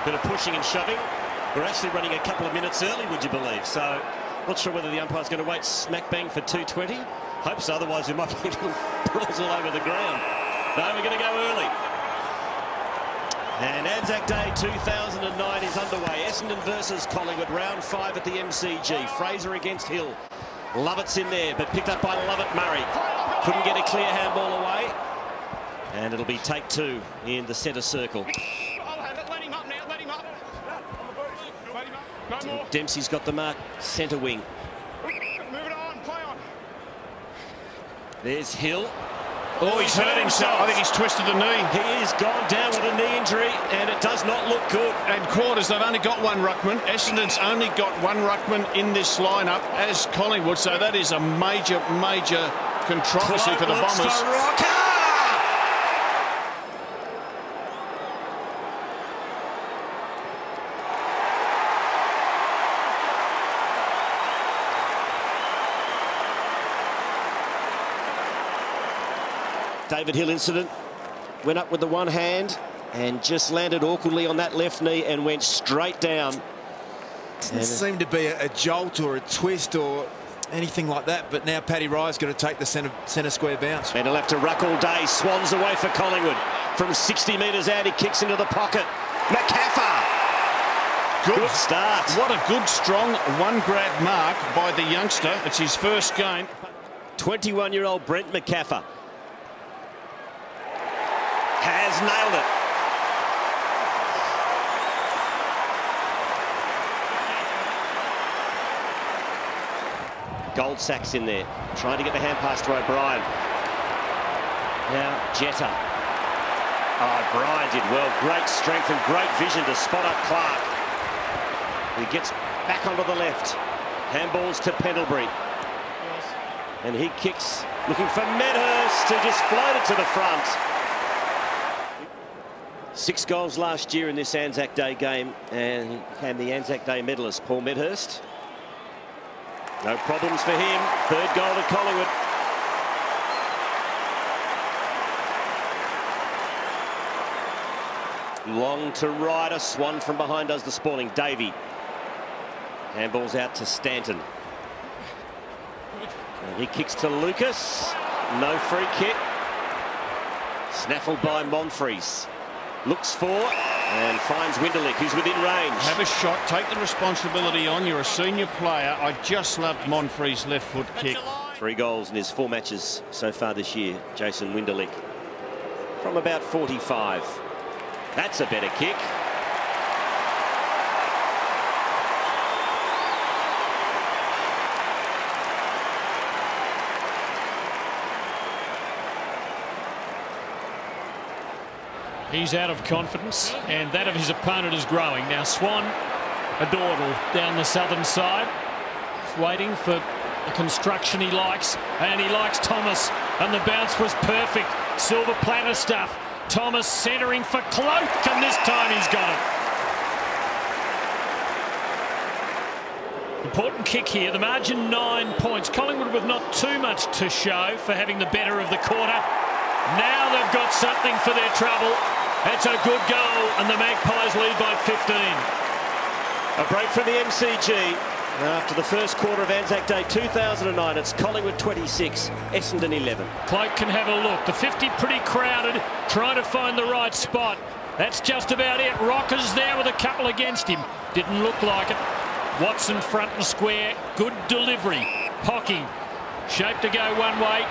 Bit of pushing and shoving. We're actually running a couple of minutes early, would you believe? So, not sure whether the umpire's going to wait smack bang for 2:20. Hope so, otherwise we might be little balls all over the ground. No, we're going to go early. And ANZAC Day 2009 is underway. Essendon versus Collingwood, round 5 at the MCG. Fraser against Hill. Lovett's in there, but picked up by Lovett. Murray couldn't get a clear handball away. And it'll be take 2 in the centre circle. Dempsey's got the mark, centre wing. There's Hill. Oh, he's hurt himself. I think he's twisted the knee. He has gone down with a knee injury, and it does not look good. And quarters, they've only got one ruckman. Essendon's only got one ruckman in this lineup as Collingwood, so that is a major controversy for the Bombers. David Hill incident, went up with the one hand and just landed awkwardly on that left knee and went straight down. Doesn't seem to be a jolt or a twist or anything like that, but now Paddy Ryder's going to take the centre square bounce. And he'll have to ruck all day. Swan's away for Collingwood. From 60 metres out, he kicks into the pocket. McCaffer! Good start. What a good, strong one-grab mark by the youngster. It's his first game. 21-year-old Brent McCaffer has nailed it. Goldsack's in there, trying to get the hand pass to O'Brien. Now Jetta. Oh, O'Brien did well. Great strength and great vision to spot up Clark. He gets back onto the left. Handballs to Pendlebury. And he kicks, looking for Medhurst, who just floated to the front. 6 goals last year in this ANZAC Day game, and he became the ANZAC Day medalist, Paul Medhurst. No problems for him. 3rd goal to Collingwood. Long to Ryder. Swan from behind does the spalling. Davey. Handballs out to Stanton. And he kicks to Lucas. No free kick. Snaffled by Monfries. Looks for and finds Winderlick, who's within range. Have a shot, take the responsibility on. You're a senior player. I just loved Monfries' left foot kick. 3 goals in his 4 matches so far this year, Jason Winderlick. From about 45. That's a better kick. He's out of confidence, and that of his opponent is growing. Now Swan, a dawdle down the southern side. He's waiting for the construction he likes, and he likes Thomas, and the bounce was perfect. Silver platter stuff. Thomas centering for Cloak, and this time he's got it. Important kick here. The margin 9 points. Collingwood with not too much to show for having the better of the quarter. Now they've got something for their trouble. It's a good goal, and the Magpies lead by 15. A break from the MCG. After the first quarter of ANZAC Day 2009, it's Collingwood 26, Essendon 11. Cloak can have a look. The 50 pretty crowded, trying to find the right spot. That's just about it. Rocker's there with a couple against him. Didn't look like it. Watson front and square. Good delivery. Pocky, shaped to go one way.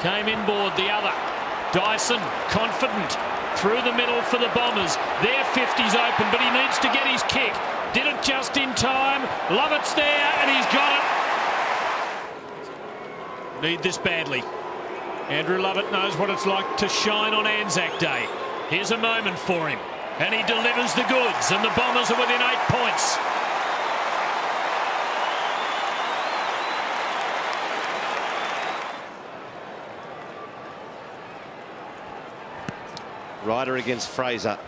Came inboard the other. Dyson, confident. Through the middle for the Bombers. Their 50's open, but he needs to get his kick. Did it just in time. Lovett's there, and he's got it. Need this badly. Andrew Lovett knows what it's like to shine on ANZAC Day. Here's a moment for him, and he delivers the goods, and the Bombers are within 8 points. Ryder against Fraser.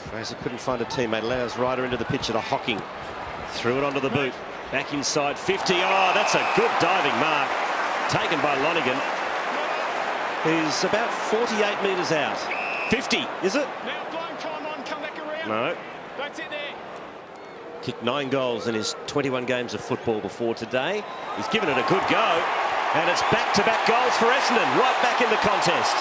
Fraser couldn't find a teammate. Allows Ryder into the picture to Hocking. Threw it onto the boot. Back inside 50. Oh, that's a good diving mark. Taken by Lonergan, who's about 48 metres out. 50, is it? Now, blind time on, come No. That's it there. Kicked 9 goals in his 21 games of football before today. He's given it a good go. And it's back-to-back goals for Essendon, right back in the contest.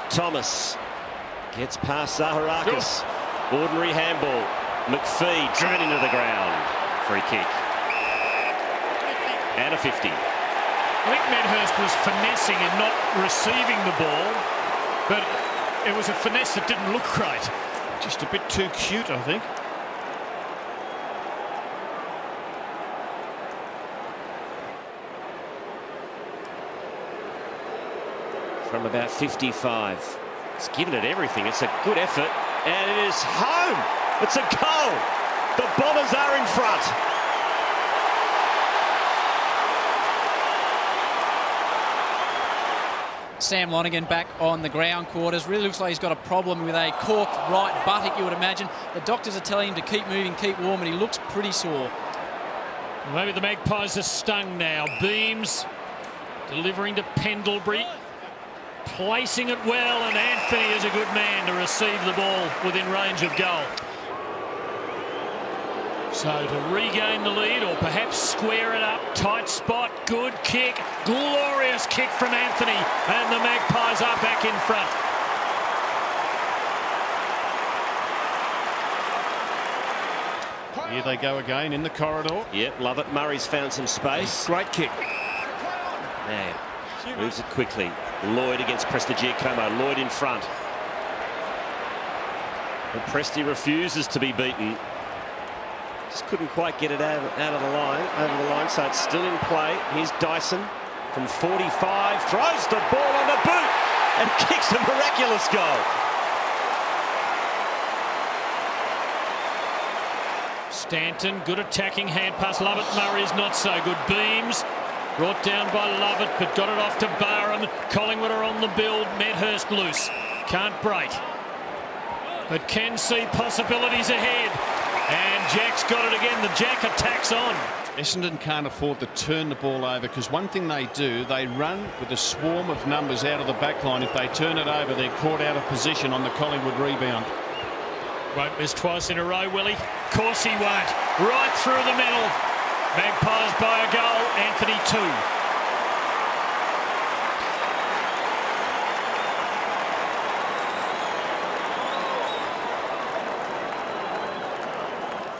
Thomas gets past Zaharakis. Ordinary handball. McPhee driven into the ground. Free kick. And a 50. I think Medhurst was finessing and not receiving the ball, but it was a finesse that didn't look great. Just a bit too cute, I think. From about 55. It's given it everything. It's a good effort. And it is home. It's a goal. The Bombers are in front. Sam Lonergan back on the ground quarters. Really looks like he's got a problem with a corked right buttock, you would imagine. The doctors are telling him to keep moving, keep warm, and he looks pretty sore. Maybe the Magpies are stung now. Beams delivering to Pendlebury. Placing it well, and Anthony is a good man to receive the ball within range of goal. So to regain the lead, or perhaps square it up, tight spot, good kick, glorious kick from Anthony, and the Magpies are back in front. Here they go again in the corridor. Yep, Lovett. Murray's found some space. Great kick. Now, moves it quickly. Lloyd against Prestigiacomo. Lloyd in front. But Presti refuses to be beaten. Just couldn't quite get it out of the line, over the line, so it's still in play. Here's Dyson from 45, throws the ball on the boot and kicks a miraculous goal. Stanton, good attacking hand pass. Lovett. Murray is not so good. Beams brought down by Lovett, but got it off to Barham. Collingwood are on the build. Medhurst loose. Can't break, but can see possibilities ahead. And Jack's got it again. The Jack attacks on. Essendon can't afford to turn the ball over, because one thing they do, they run with a swarm of numbers out of the back line. If they turn it over, they're caught out of position on the Collingwood rebound. Won't miss twice in a row, will he? Of course he won't. Right through the middle. Magpies by a goal. Anthony 2.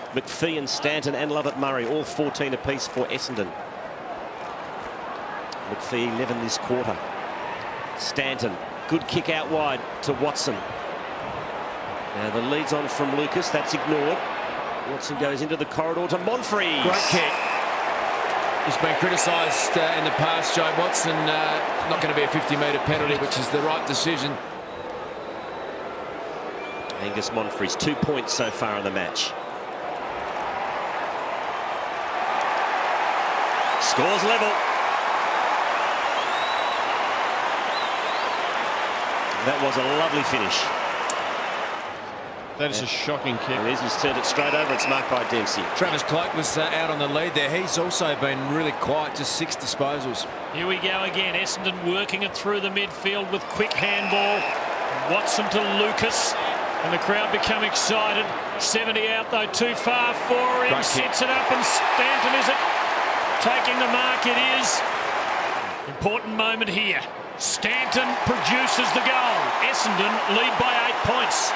McPhee and Stanton and Lovett Murray, all 14 apiece for Essendon. McPhee 11 this quarter. Stanton, good kick out wide to Watson. Now the lead's on from Lucas, that's ignored. Watson goes into the corridor to Monfries. Great kick. He's been criticised in the past, Joe Watson. Not going to be a 50-metre penalty, which is the right decision. Angus Monfries, 2 points so far in the match. Scores level. That was a lovely finish. That is a shocking kick. It is. He's turned it straight over. It's marked by Dempsey. Travis Cloak was out on the lead there. He's also been really quiet, just 6 disposals. Here we go again. Essendon working it through the midfield with quick handball. Watson to Lucas. And the crowd become excited. 70 out though, too far for him. Sets it up, and Stanton is it. Taking the mark, it is. Important moment here. Stanton produces the goal. Essendon lead by 8 points.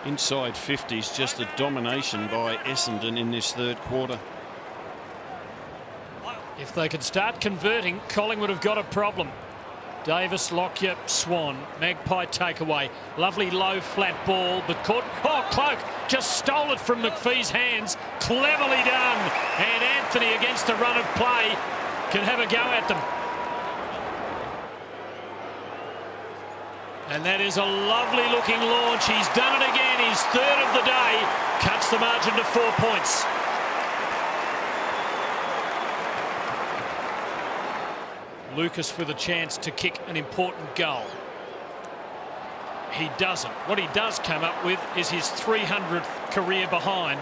Inside 50s, just a domination by Essendon in this third quarter. If they could start converting, Collingwood have got a problem. Davis, Lockyer, Swan, Magpie takeaway. Lovely low flat ball, but caught. Oh, Cloak just stole it from McPhee's hands. Cleverly done. And Anthony, against the run of play, can have a go at them. And that is a lovely looking launch. He's done it again. His third of the day. Cuts the margin to 4 points. Lucas with a chance to kick an important goal. he doesn't. What he does come up with is his 300th career behind.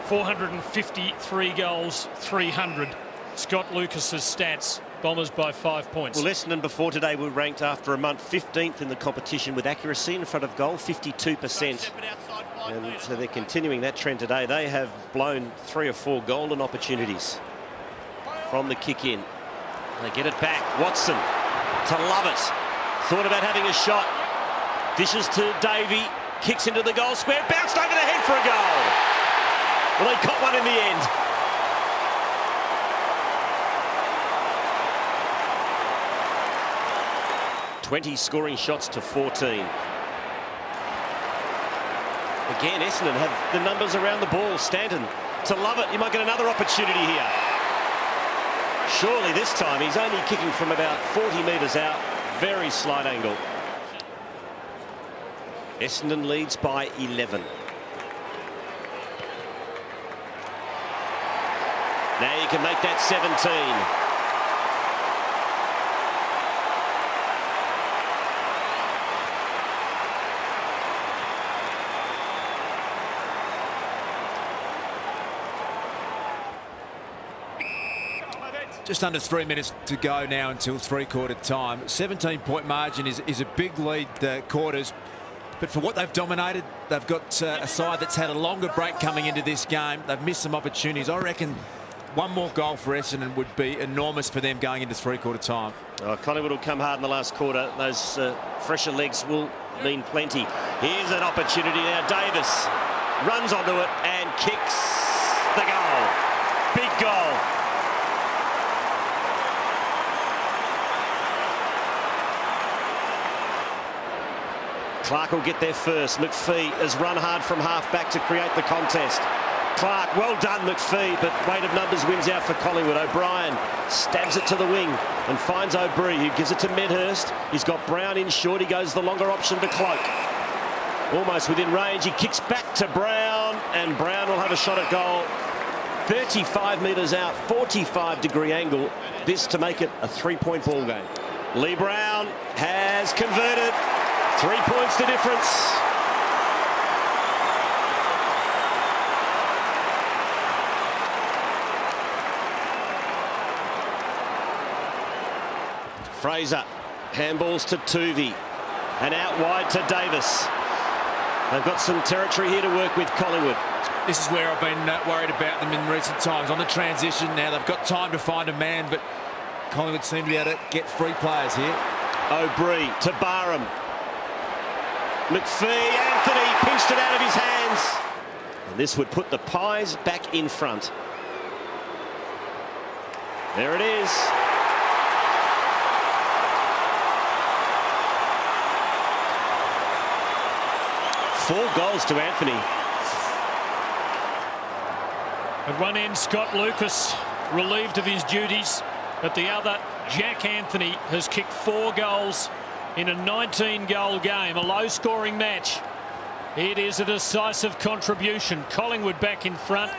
453 goals, 300. Scott Lucas's stats. Bombers by 5 points. Well, Essendon before today were ranked after a month 15th in the competition with accuracy in front of goal, 52%. And so they're continuing that trend today. They have blown 3 or 4 golden opportunities from the kick in. They get it back. Watson to Lovett. Thought about having a shot. Dishes to Davey. Kicks into the goal square. Bounced over the head for a goal. Well, they got one in the end. ...20 scoring shots to 14. Again, Essendon have the numbers around the ball. Stanton to Lovett. You might get another opportunity here. Surely this time he's only kicking from about 40 metres out. Very slight angle. Essendon leads by 11. Now you can make that 17. Just under 3 minutes to go now until three-quarter time. 17-point margin is a big lead quarters. But for what they've dominated, they've got a side that's had a longer break coming into this game. They've missed some opportunities. I reckon one more goal for Essendon would be enormous for them going into three-quarter time. Oh, Collingwood will come hard in the last quarter. Those fresher legs will mean plenty. Here's an opportunity now. Davis runs onto it and kicks the goal. Big goal. Clark will get there first. McPhee has run hard from half-back to create the contest. Clark, well done, McPhee, but weight of numbers wins out for Collingwood. O'Brien stabs it to the wing and finds O'Brien, who gives it to Medhurst. He's got Brown in short. He goes the longer option to Cloak. Almost within range. He kicks back to Brown, and Brown will have a shot at goal. 35 metres out, 45-degree angle. This to make it a 3-point ball game. Lee Brown has converted. 3 points to difference. Fraser handballs to Tuvey and out wide to Davis. They've got some territory here to work with Collingwood. This is where I've been worried about them in recent times. On the transition now, they've got time to find a man, but Collingwood seem to be able to get free players here. O'Brien to Barham. McPhee, Anthony pinched it out of his hands. And this would put the Pies back in front. There it is. Four goals to Anthony. At one end, Scott Lucas relieved of his duties. At the other, Jack Anthony has kicked 4 goals in a 19-goal game, a low-scoring match. It is a decisive contribution. Collingwood back in front.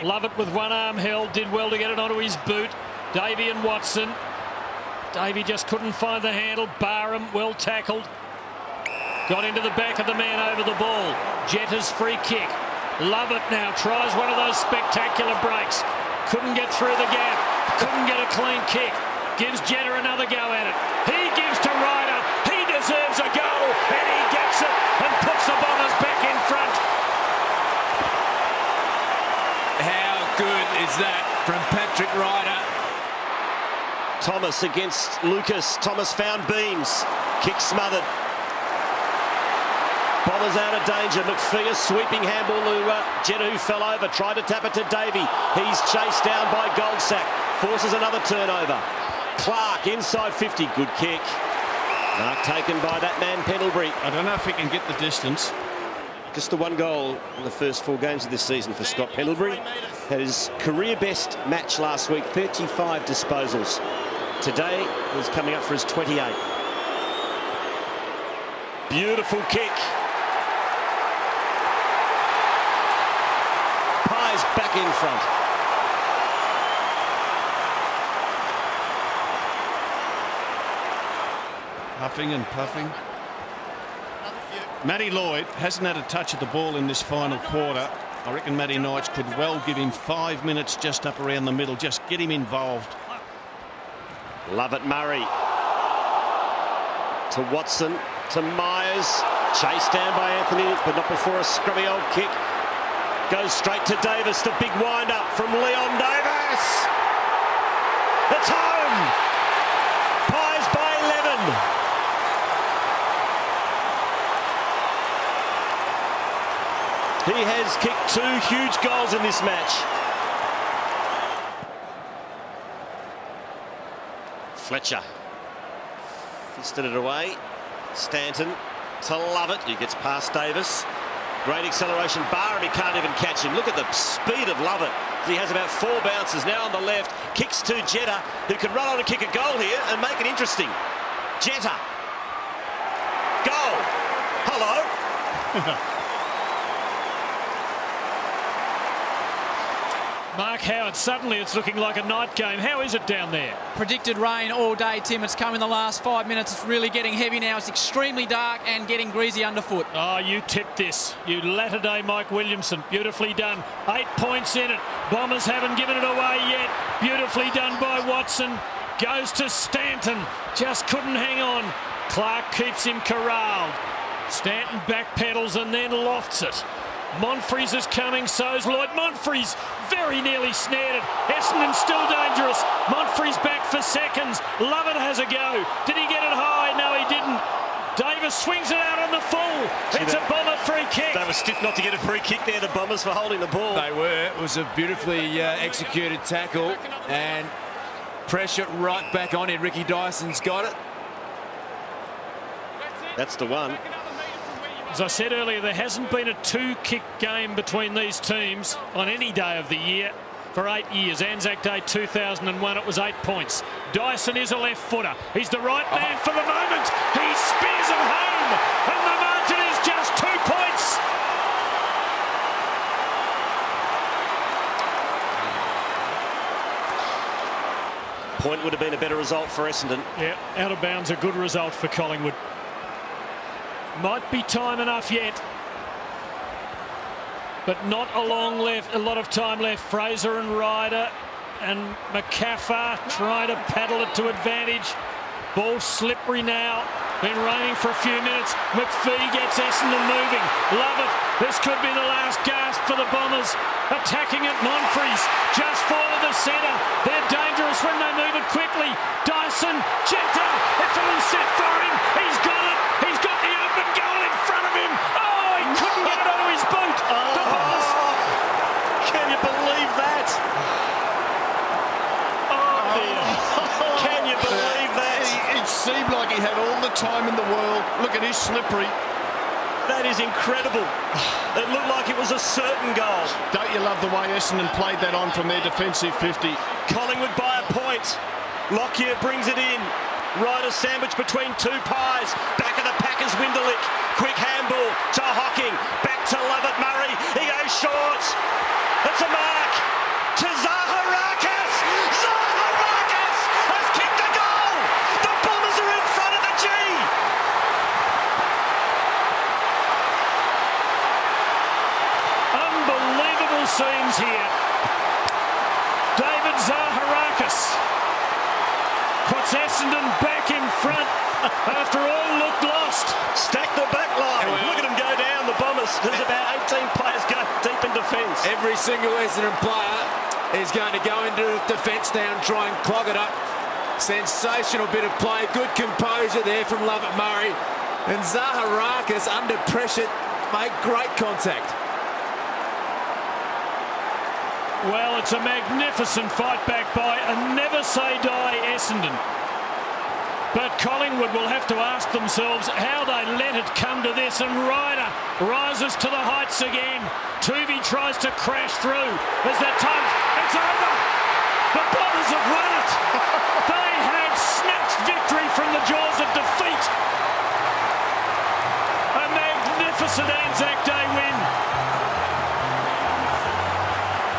Lovett with one arm held, did well to get it onto his boot. Davey and Watson. Davey just couldn't find the handle. Barham well tackled. Got into the back of the man over the ball. Jetta's free kick. Lovett now tries one of those spectacular breaks. Couldn't get through the gap. Couldn't get a clean kick. Gives Jetta another go at it. He gives to Ryder. He deserves a goal, and he gets it and puts the Bombers back in front. How good is that from Patrick Ryder? Thomas against Lucas. Thomas found beams. Kick smothered. Bombers out of danger. McPhee a sweeping handball to Jetta, who fell over. Tried to tap it to Davey. He's chased down by Goldsack. Forces another turnover. Clark inside 50. Good kick. Mark taken by that man Pendlebury. I don't know if he can get the distance. Just the 1 goal in the first 4 games of this season for Scott Pendlebury. Had his career best match last week, 35 disposals. Today he's coming up for his 28. Beautiful kick. Pies back in front. Huffing and puffing. Matty Lloyd hasn't had a touch of the ball in this final quarter. I reckon Matty Knights could well give him 5 minutes just up around the middle. Just get him involved. Lovett Murray to Watson to Myers. Chased down by Anthony, but not before a scrubby old kick. Goes straight to Davis. The big wind-up from Leon Davis. It's home. Pies by 11. He has kicked 2 huge goals in this match. Fletcher fisted it away. Stanton to Lovett. He gets past Davis. Great acceleration. Barham, he can't even catch him. Look at the speed of Lovett. He has about 4 bounces now on the left. Kicks to Jetta, who can run on and kick a goal here and make it interesting. Jetta. Goal. Hello. Mark Howard, suddenly it's looking like a night game. How is it down there? Predicted rain all day, Tim. It's come in the last 5 minutes. It's really getting heavy now. It's extremely dark and getting greasy underfoot. Oh, you tipped this. You latter-day Mike Williamson. Beautifully done. 8 points in it. Bombers haven't given it away yet. Beautifully done by Watson. Goes to Stanton. Just couldn't hang on. Clark keeps him corralled. Stanton backpedals and then lofts it. Monfries is coming, so's Lloyd. Monfries very nearly snared it. Essendon still dangerous. Monfries back for seconds. Lovett has a go. Did he get it high? No, he didn't. Davis swings it out on the full. It's a Bomber free kick. They were stiff not to get a free kick there, the Bombers, for holding the ball. They were. It was a beautifully executed tackle, and pressure right back on him. Ricky Dyson's got it. That's the one. As I said earlier, there hasn't been a 2-kick game between these teams on any day of the year for 8 years. ANZAC Day 2001, it was 8 points. Dyson is a left footer. He's the right man for the moment. He spears it home, and the margin is just 2 points. Point would have been a better result for Essendon. Yeah, out of bounds, a good result for Collingwood. Might be time enough yet, but not a lot of time left. Fraser and Ryder and McCaffar try to paddle it to advantage. Ball slippery now. Been raining for a few minutes. McPhee gets Essendon moving. Lovett. This could be the last gasp for the Bombers. Attacking it, Monfries. Just fall to the centre. They're dangerous when they move it quickly. Dyson, Jetta. It's all set for him. He's got it. He's got the open goal in front of him. Oh, he couldn't get it onto his boot. The Bombers. Can you believe that? Oh, dear. Can you believe that? It seemed like he had all the time in the world. Look at his slippery. That is incredible. It looked like it was a certain goal. Don't you love the way Essendon played that on from their defensive 50? Collingwood by a point. Lockyer brings it in. Ryder sandwich between 2 pies. Back of the Packers, Winderlick. Quick handball to Hocking. Back to Lovett Murray. He goes short. It's a mark to Zaharakis. Zaharakis has kicked a goal. The Bombers are in front of the G. Unbelievable scenes here. David Zaharakis puts Essendon back in front after all looked lost. Stack the back line. Well, look at them go down, the Bombers. There's about 18 players go deep in defence. Every single Essendon player is going to go into defence now and try and clog it up. Sensational bit of play. Good composure there from Lovett Murray. And Zaharakis under pressure made great contact. Well, it's a magnificent fight back by a never-say-die Essendon. But Collingwood will have to ask themselves how they let it come to this. And Ryder rises to the heights again. Tuvey tries to crash through. As that time, it's over. The Bombers have won it. They have snatched victory from the jaws of defeat. A magnificent ANZAC Day win.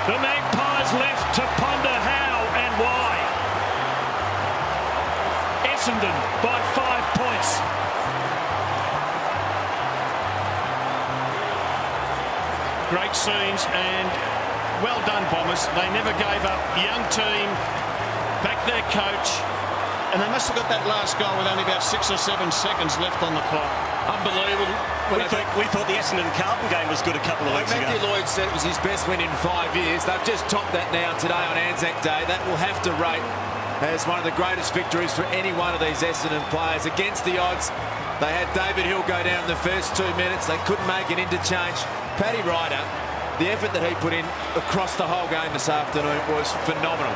The Magpies left to ponder how and why. Essendon by 5 points. Great scenes, and well done, Bombers. They never gave up. Young team, back their coach, and they must have got that last goal with only about 6 or 7 seconds left on the clock. Unbelievable. We thought the Essendon Carlton game was good a couple of weeks ago. Matthew Lloyd said it was his best win in 5 years. They've just topped that now today on ANZAC Day. That will have to rate as one of the greatest victories for any one of these Essendon players. Against the odds, they had David Hill go down in the first 2 minutes. They couldn't make an interchange. Paddy Ryder, the effort that he put in across the whole game this afternoon was phenomenal.